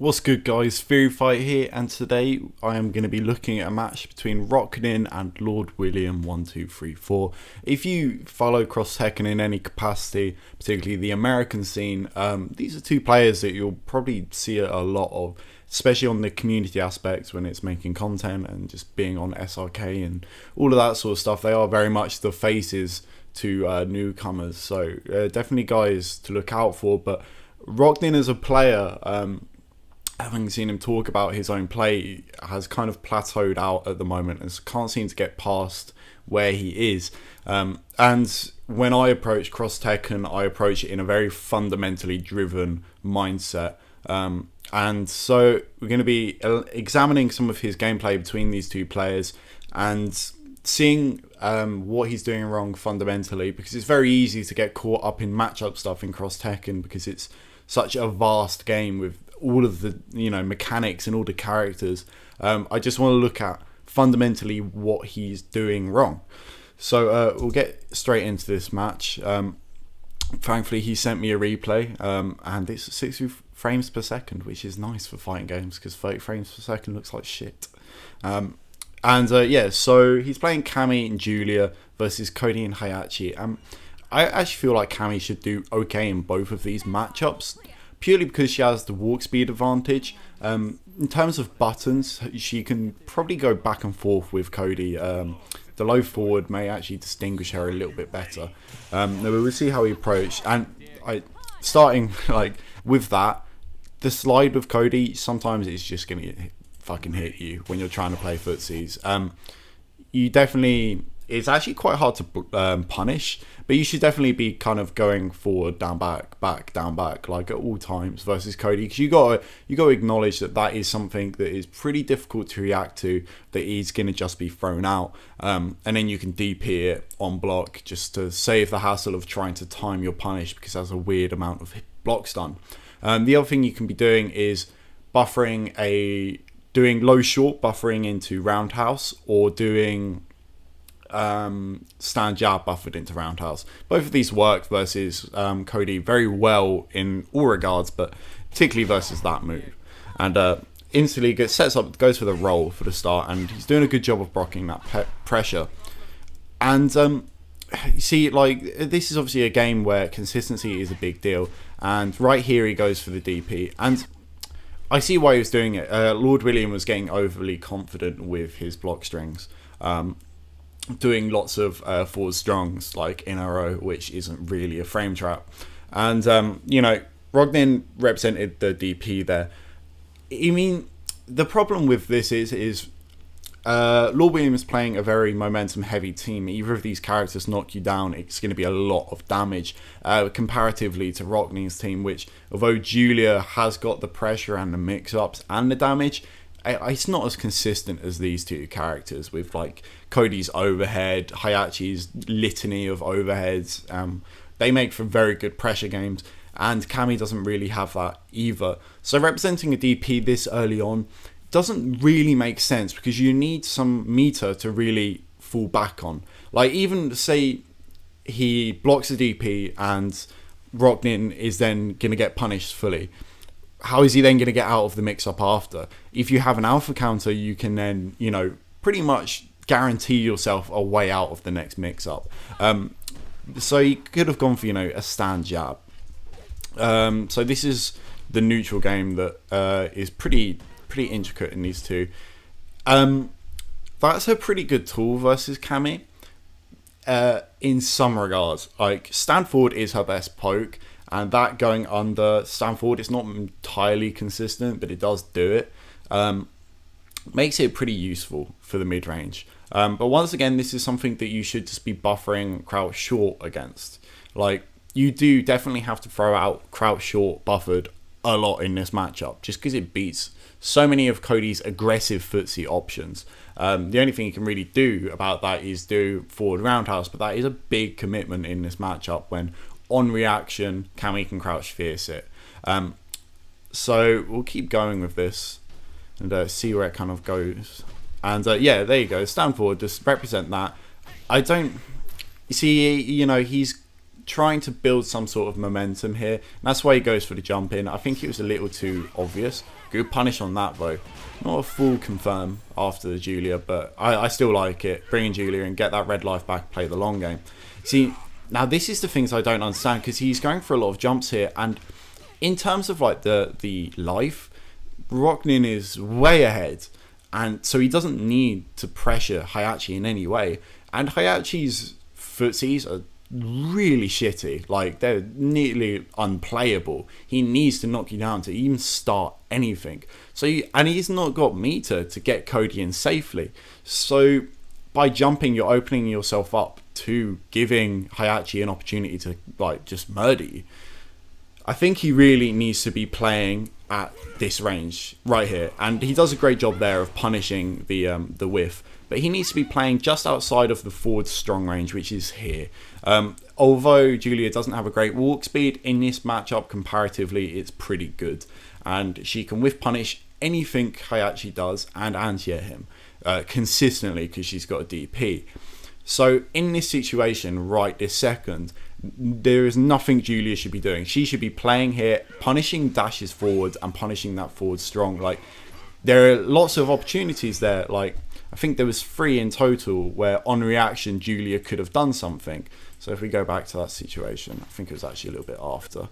What's good, guys? Theory Fight here, and today I am going to be looking at a match between Roknin and LordWilliam1234. If you follow Cross Tekken in any capacity, particularly the American scene, these are two players that you'll probably see a lot of, especially on the community aspects when it's making content and just being on SRK and all of that sort of stuff. They are very much the faces to newcomers, so definitely guys to look out for. But Roknin as a player, having seen him talk about his own play, has kind of plateaued out at the moment and can't seem to get past where he is. And when I approach Cross Tekken, I approach it in a very fundamentally driven mindset. And so we're going to be examining some of his gameplay between these two players and seeing what he's doing wrong fundamentally, because it's very easy to get caught up in matchup stuff in Cross Tekken because it's such a vast game with all of the mechanics and all the characters. I just want to look at fundamentally what he's doing wrong. So we'll get straight into this match. Thankfully he sent me a replay, and it's 60 frames per second, which is nice for fighting games because 30 frames per second looks like shit. So he's playing Cammy and Julia versus Cody and Hayachi. I actually feel like Cammy should do okay in both of these matchups, purely because she has the walk speed advantage. In terms of buttons, she can probably go back and forth with Cody. The low forward may actually distinguish her a little bit better. We'll see how he approaches. And starting with that, the slide with Cody, sometimes it's just going to fucking hit you when you're trying to play footsies. It's actually quite hard to punish, but you should definitely be kind of going forward, down, back, down, back, like at all times versus Cody, because you got to acknowledge that is something that is pretty difficult to react to, that he's going to just be thrown out, and then you can DP it on block just to save the hassle of trying to time your punish, because there's a weird amount of blocks done. The other thing you can be doing is doing low short buffering into roundhouse, or doing stand jab buffered into roundhouse. Both of these work versus Cody very well in all regards, but particularly versus that move. And instantly goes for the roll for the start, and he's doing a good job of blocking that pressure. And you see, this is obviously a game where consistency is a big deal, and right here he goes for the DP, and I see why he was doing it. Lord William was getting overly confident with his block strings, doing lots of forward strongs in a row, which isn't really a frame trap. And Roknin represented the DP there. I mean, the problem with this is Lord William is playing a very momentum heavy team. Either of these characters knock you down, it's going to be a lot of damage, comparatively to Roknin's team, which, although Julia has got the pressure and the mix-ups and the damage, it's not as consistent as these two characters, with Cody's overhead, Hayachi's litany of overheads. They make for very good pressure games, and Cammy doesn't really have that either. So representing a DP this early on doesn't really make sense, because you need some meter to really fall back on. Even say he blocks a DP and Roknin is then going to get punished fully. How is he then going to get out of the mix-up after? If you have an alpha counter, you can then, pretty much guarantee yourself a way out of the next mix-up. So he could have gone for, a stand jab. So this is the neutral game that is pretty intricate in these two. That's a pretty good tool versus Cammy, in some regards. Stand forward is her best poke, and that going under stand forward is not entirely consistent, but it does do it. Makes it pretty useful for the mid-range. But once again, this is something that you should just be buffering crouch short against. You do definitely have to throw out crouch short buffered a lot in this matchup, just because it beats so many of Cody's aggressive footsie options. The only thing you can really do about that is do forward roundhouse, but that is a big commitment in this matchup when on reaction Cammy can crouch fierce it. So we'll keep going with this and see where it kind of goes. And there you go, stand forward, just represent that. You see, he's trying to build some sort of momentum here. And that's why he goes for the jump in. I think it was a little too obvious. Good punish on that though. Not a full confirm after the Julia, but I still like it. Bring in Julia and get that red life back, play the long game. See, now this is the things I don't understand, because he's going for a lot of jumps here, and in terms of like the life, Roknin is way ahead, and so he doesn't need to pressure Hayachi in any way. And Hayachi's footsies are really shitty, like they're nearly unplayable. He needs to knock you down to even start anything. And he's not got meter to get Cody in safely. So by jumping, you're opening yourself up to giving Hayachi an opportunity to like just murder you. I think he really needs to be playing at this range right here, and he does a great job there of punishing the whiff. But he needs to be playing just outside of the forward strong range, which is here. Although Julia doesn't have a great walk speed, in this matchup comparatively it's pretty good, and she can whiff punish anything Hayachi does and anti-air him consistently because she's got a DP. So in this situation right this second, there is nothing Julia should be doing. She should be playing here, punishing dashes forward and punishing that forward strong. Like, there are lots of opportunities there. Like, I think there was 3 in total where on reaction Julia could have done something. So if we go back to that situation, I think it was actually a little bit after.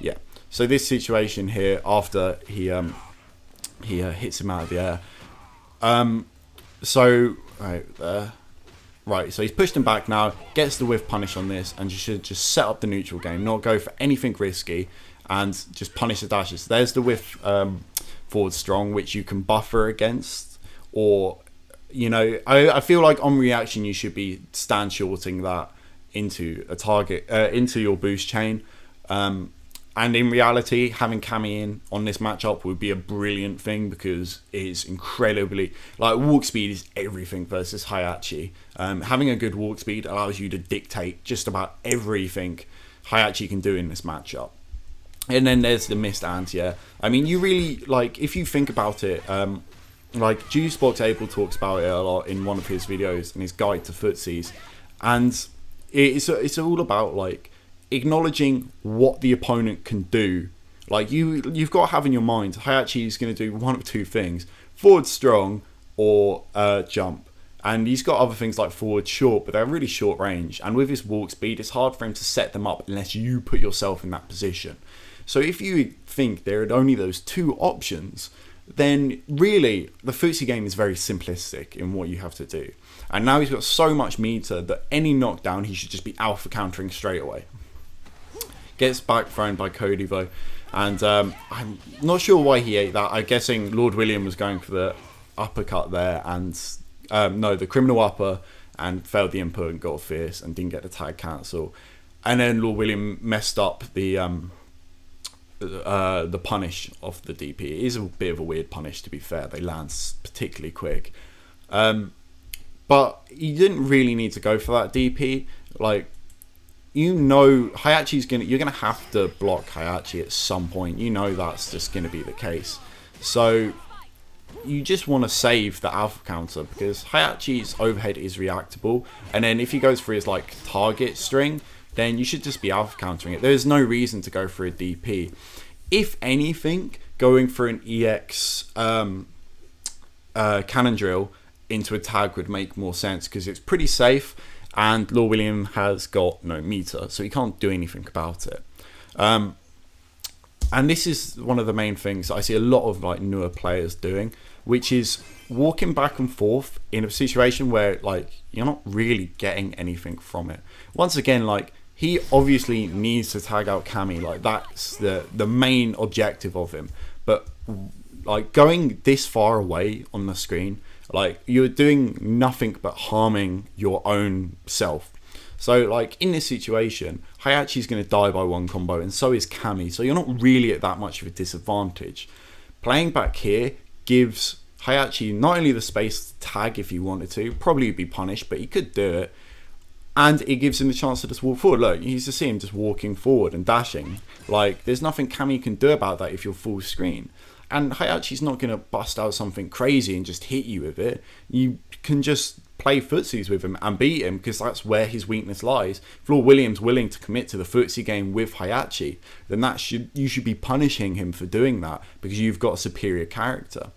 Yeah. So this situation here, after he hits him out of the air. So right there. Right, so he's pushed him back now, gets the whiff punish on this, and you should just set up the neutral game, not go for anything risky, and just punish the dashes. There's the whiff forward strong, which you can buffer against, or, you know, I feel like on reaction you should be stand shorting that into a target, into your boost chain. And in reality, having Cammy in on this matchup would be a brilliant thing, because it is incredibly, like, walk speed is everything versus Hayachi. Having a good walk speed allows you to dictate just about everything Hayachi can do in this matchup. And then there's the missed anti-air. I mean, you really, like, if you think about it, like, Juicebox Abel talks about it a lot in one of his videos, in his guide to footsies. And it's all about, like, acknowledging what the opponent can do. Like, you've got to have in your mind, Hayachi is going to do one of 2 things: forward strong or jump. And he's got other things like forward short, but they're really short range. And with his walk speed, it's hard for him to set them up unless you put yourself in that position. So if you think there are only those 2 options, then really the footsie game is very simplistic in what you have to do. And now he's got so much meter that any knockdown he should just be alpha countering straight away. Gets back thrown by Cody though, and I'm not sure why he ate that. I'm guessing Lord William was going for the uppercut there, and no, the criminal upper, and failed the input and got fierce and didn't get the tag cancel. And then Lord William messed up the punish of the DP. It is a bit of a weird punish, to be fair. They land particularly quick, but you didn't really need to go for that DP. Like, you know, you're gonna have to block Hayachi at some point. You know that's just gonna be the case. So you just want to save the alpha counter, because Hayachi's overhead is reactable, and then if he goes for his like target string, then you should just be alpha countering it. There's no reason to go for a DP. If anything, going for an EX cannon drill into a tag would make more sense, because it's pretty safe. And Lord William has got no meter, so he can't do anything about it. And this is one of the main things I see a lot of like newer players doing, which is walking back and forth in a situation where like you're not really getting anything from it. Once again, like, he obviously needs to tag out Cammy, like that's the main objective of him. But like, going this far away on the screen, like, you're doing nothing but harming your own self. So, like, in this situation, Hayachi's going to die by 1 combo, and so is Cammy. So you're not really at that much of a disadvantage. Playing back here gives Hayachi not only the space to tag if he wanted to, probably be punished, but he could do it. And it gives him the chance to just walk forward. Look, you used to see him just walking forward and dashing. Like, there's nothing Cammy can do about that if you're full screen. And Hayachi's not going to bust out something crazy and just hit you with it. You can just play footsies with him and beat him, because that's where his weakness lies. If LordWilliam's willing to commit to the footsie game with Hayachi, then you should be punishing him for doing that, because you've got a superior character.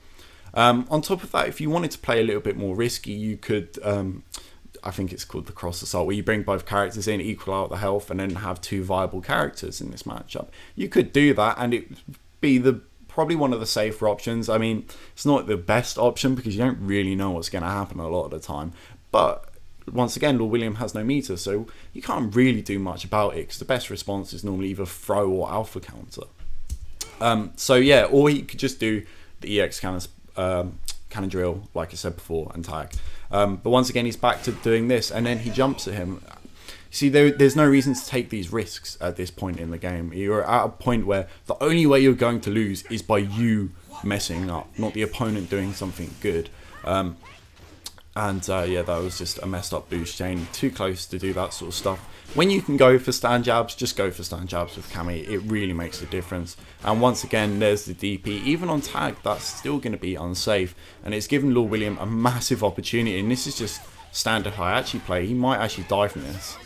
On top of that, if you wanted to play a little bit more risky, you could, I think it's called the cross assault, where you bring both characters in, equal out the health, and then have 2 viable characters in this matchup. You could do that, and it would be probably one of the safer options. I mean, it's not the best option because you don't really know what's going to happen a lot of the time. But once again, LordWilliam has no meter, so you can't really do much about it, because the best response is normally either throw or alpha counter. So yeah, or he could just do the EX cannon drill, like I said before, and tag. But once again, he's back to doing this, and then he jumps at him. See, there's no reason to take these risks at this point in the game. You're at a point where the only way you're going to lose is by you messing up, not the opponent doing something good. Yeah, that was just a messed up boost chain. Too close to do that sort of stuff. When you can go for stand jabs, just go for stand jabs with Cammy. It really makes a difference. And once again, there's the DP. Even on tag, that's still going to be unsafe. And it's given LordWilliam a massive opportunity. And this is just standard Hayachi play. He might actually die from this.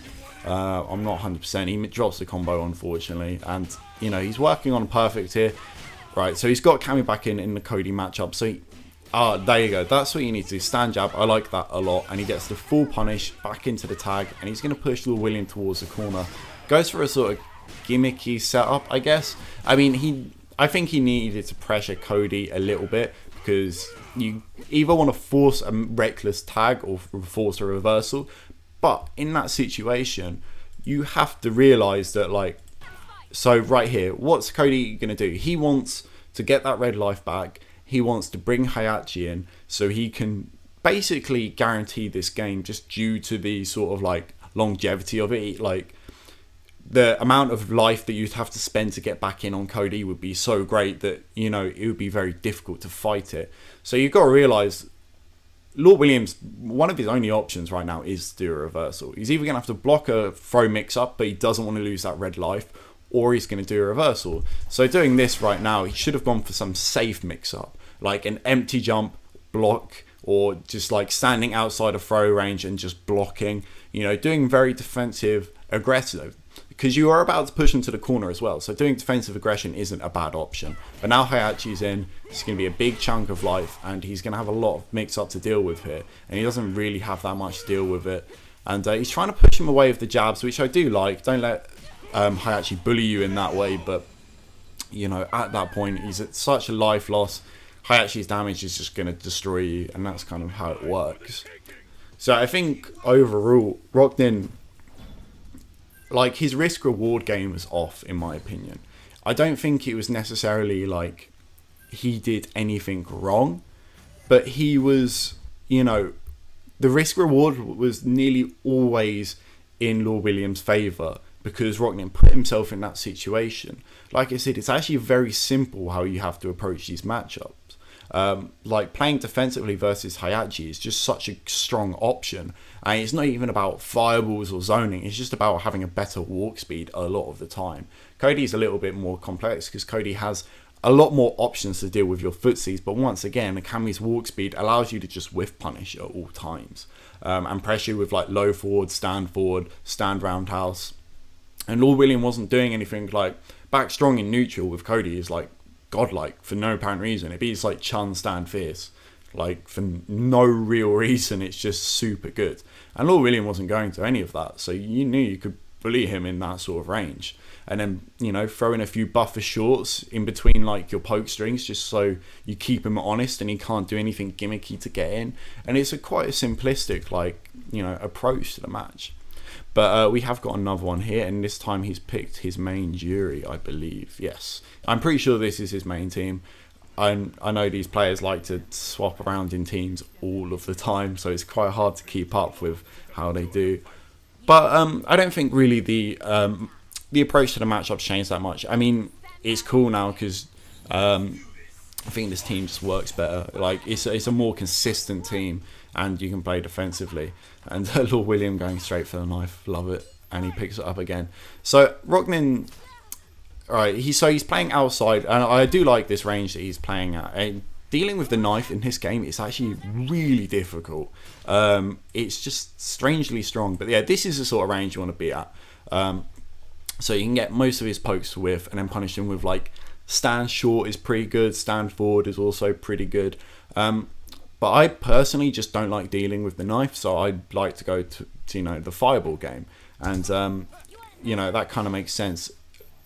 I'm not 100%. He drops the combo, unfortunately. And, you know, he's working on perfect here. Right, so he's got Cammy back in the Cody matchup. So, there you go. That's what you need to do. Stand jab. I like that a lot. And he gets the full punish back into the tag. And he's going to push LordWilliam towards the corner. Goes for a sort of gimmicky setup, I guess. I mean, I think he needed to pressure Cody a little bit, because you either want to force a reckless tag or force a reversal. But in that situation, you have to realise that, like, so right here, what's Cody going to do? He wants to get that red life back. He wants to bring Hayachi in so he can basically guarantee this game, just due to the sort of like longevity of it. Like, the amount of life that you'd have to spend to get back in on Cody would be so great that, you know, it would be very difficult to fight it. So you've got to realise LordWilliam's, one of his only options right now is to do a reversal. He's either going to have to block a throw mix-up, but he doesn't want to lose that red life, or he's going to do a reversal. So doing this right now, he should have gone for some safe mix-up, like an empty jump, block, or just like standing outside of throw range and just blocking, you know, doing very defensive, aggressive, because you are about to push into the corner as well. So doing defensive aggression isn't a bad option. But now Hayachi's in, it's going to be a big chunk of life, and he's going to have a lot of mix-up to deal with here. And he doesn't really have that much to deal with it. And he's trying to push him away with the jabs, which I do like. Don't let Hayachi bully you in that way. But, you know, at that point, he's at such a life loss. Hayachi's damage is just going to destroy you, and that's kind of how it works. So I think overall, Roknin, like, his risk-reward game was off, in my opinion. I don't think it was necessarily like he did anything wrong, but he was, you know, the risk-reward was nearly always in LordWilliam's favour, because Roknin put himself in that situation. Like I said, it's actually very simple how you have to approach these matchups. Like, playing defensively versus Hayachi is just such a strong option, and it's not even about fireballs or zoning. It's just about having a better walk speed a lot of the time. Cody's a little bit more complex because Cody has a lot more options to deal with your footsies, but once again, Cammy's walk speed allows you to just whiff punish at all times, and pressure with like low forward, stand roundhouse. And LordWilliam wasn't doing anything like back strong in neutral with Cody is like godlike for no apparent reason. It beats like Chun stand fierce, like for no real reason. It's just super good. And LordWilliam wasn't going to any of that, so you knew you could bully him in that sort of range. And then, you know, throw in a few buffer shorts in between like your poke strings, just so you keep him honest and he can't do anything gimmicky to get in. And it's quite a simplistic, like, you know, approach to the match. But we have got another one here, and this time he's picked his main Juri, I believe. Yes, I'm pretty sure this is his main team. I know these players like to swap around in teams all of the time, so it's quite hard to keep up with how they do. But I don't think really the approach to the matchup's changed that much. I mean, it's cool now because I think this team just works better. Like, it's a more consistent team, and you can play defensively. And LordWilliam going straight for the knife, love it. And he picks it up again. So Roknin, alright, he's playing outside, and I do like this range that he's playing at. dealing with the knife in this game is actually really difficult. It's just strangely strong. But yeah, this is the sort of range you want to be at. So you can get most of his pokes to whiff and then punish him with like stand short is pretty good, stand forward is also pretty good. But I personally just don't like dealing with the knife, so I'd like to go to the fireball game. And that kind of makes sense.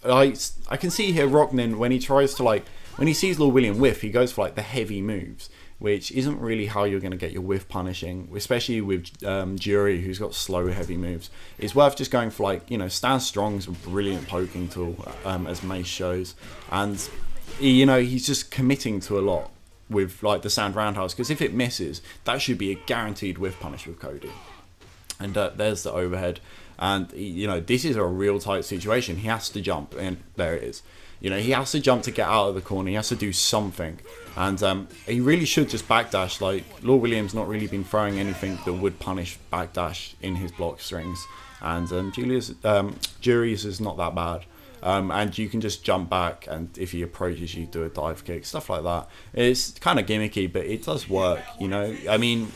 I can see here Roknin, when he tries to when he sees Lord William whiff, he goes for like the heavy moves, which isn't really how you're going to get your whiff punishing, especially with Juri, who's got slow heavy moves. It's worth just going for stand strong's a brilliant poking tool, as Mace shows, and he's just committing to a lot with like the stand roundhouse, because if it misses, that should be a guaranteed whiff punish with Cody. And there's the overhead, and this is a real tight situation. He has to jump, and there it is. He has to jump to get out of the corner. He has to do something. And he really should just backdash. Like, Lord William's not really been throwing anything that would punish backdash in his block strings. And Juri's is not that bad. And you can just jump back, and if he approaches you, do a dive kick, stuff like that. It's kind of gimmicky, but it does work, I mean,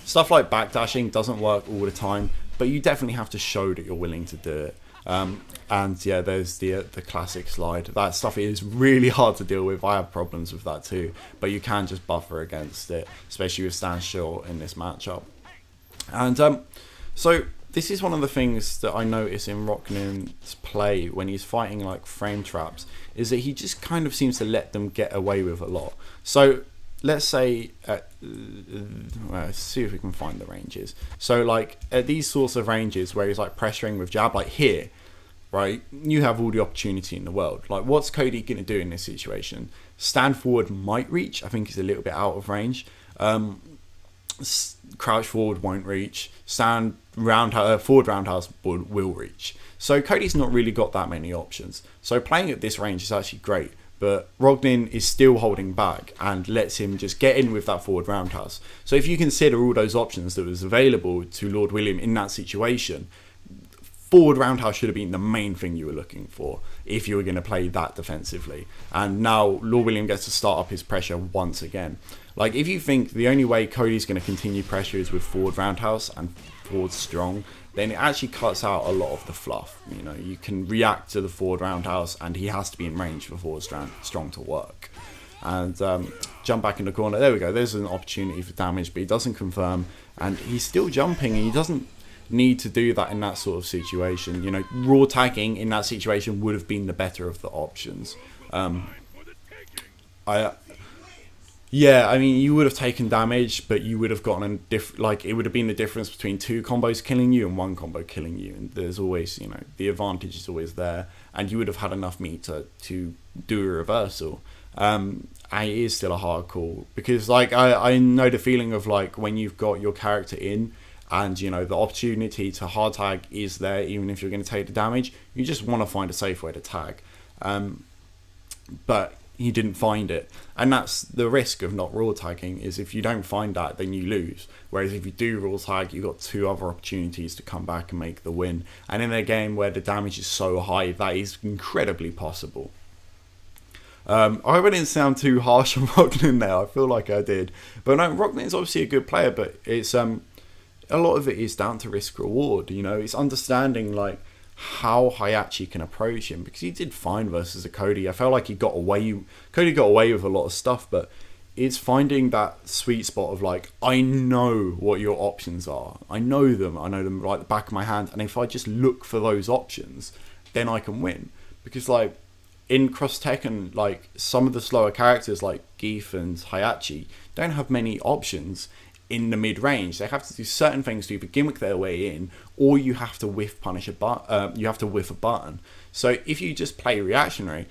stuff like backdashing doesn't work all the time, but you definitely have to show that you're willing to do it. And yeah, there's the classic slide. That stuff is really hard to deal with. I have problems with that too, but you can just buffer against it, especially with stand short in this matchup. And so this is one of the things that I notice in Roknin's play when he's fighting like frame traps, is that he just kind of seems to let them get away with a lot. So let's say, let's see if we can find the ranges. So like at these sorts of ranges where he's like pressuring with jab, like here, right, you have all the opportunity in the world. Like, what's Cody going to do in this situation? Stand forward might reach. I think he's a little bit out of range. Crouch forward won't reach. Stand forward roundhouse will reach. So Cody's not really got that many options. So playing at this range is actually great. But Roknin is still holding back and lets him just get in with that forward roundhouse. So if you consider all those options that was available to Lord William in that situation, forward roundhouse should have been the main thing you were looking for if you were going to play that defensively. And now Lord William gets to start up his pressure once again. Like, if you think the only way Cody's going to continue pressure is with forward roundhouse and forward strong, then it actually cuts out a lot of the fluff. You can react to the forward roundhouse, and he has to be in range for forward strong to work. And jump back in the corner. There we go. There's an opportunity for damage, but he doesn't confirm, and he's still jumping, and he doesn't need to do that in that sort of situation. Raw tagging in that situation would have been the better of the options. Yeah, I mean, you would have taken damage, but you would have gotten it would have been the difference between two combos killing you and one combo killing you. And there's always, the advantage is always there, and you would have had enough meat to do a reversal. And it is still a hard call, because I know the feeling of when you've got your character in, and the opportunity to hard tag is there, even if you're going to take the damage. You just want to find a safe way to tag, but he didn't find it, and that's the risk of not raw tagging, is if you don't find that, then you lose. Whereas if you do raw tag, you've got two other opportunities to come back and make the win, and in a game where the damage is so high, that is incredibly possible. I hope I didn't sound too harsh on Roknin there. I feel like I did, but no, Roknin's obviously a good player, but it's a lot of it is down to risk reward. It's understanding how Hayachi can approach him, because he did fine versus a Cody. I felt like Cody got away with a lot of stuff, but it's finding that sweet spot of I know what your options are. I know them like the back of my hand, and if I just look for those options, then I can win. Because in Cross Tekken, some of the slower characters like Geef and Hayachi don't have many options in the mid-range. They have to do certain things to either gimmick their way in, or you have to whiff punish you have to whiff a button. So if you just play reactionary,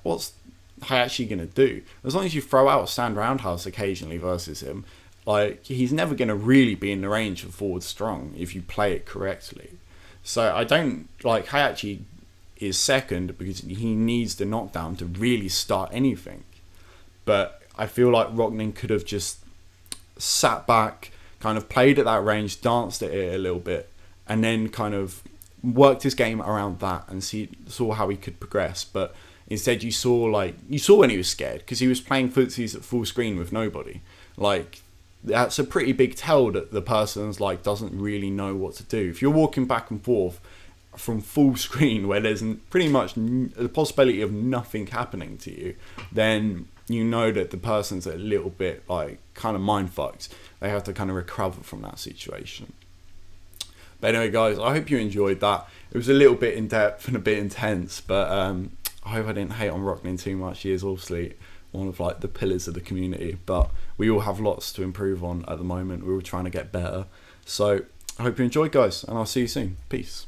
what's Hayachi gonna do? As long as you throw out a stand roundhouse occasionally versus him, he's never gonna really be in the range for forward strong if you play it correctly. So I don't Hayachi is second because he needs the knockdown to really start anything. But I feel like Roknin could have just sat back, kind of played at that range, danced at it a little bit, and then kind of worked his game around that and saw how he could progress. But Instead, you saw when he was scared, because he was playing footsies at full screen with nobody. Like, that's a pretty big tell that the person's like doesn't really know what to do. If you're walking back and forth from full screen where there's pretty much the possibility of nothing happening to you, then you know that the person's a little bit like kind of mind fucked. They have to kind of recover from that situation. But anyway, guys, I hope you enjoyed that. It was a little bit in depth and a bit intense, but I hope I didn't hate on Roknin too much. He is obviously one of like the pillars of the community, but we all have lots to improve on at the moment. We're all trying to get better. So I hope you enjoyed, guys, and I'll see you soon. Peace.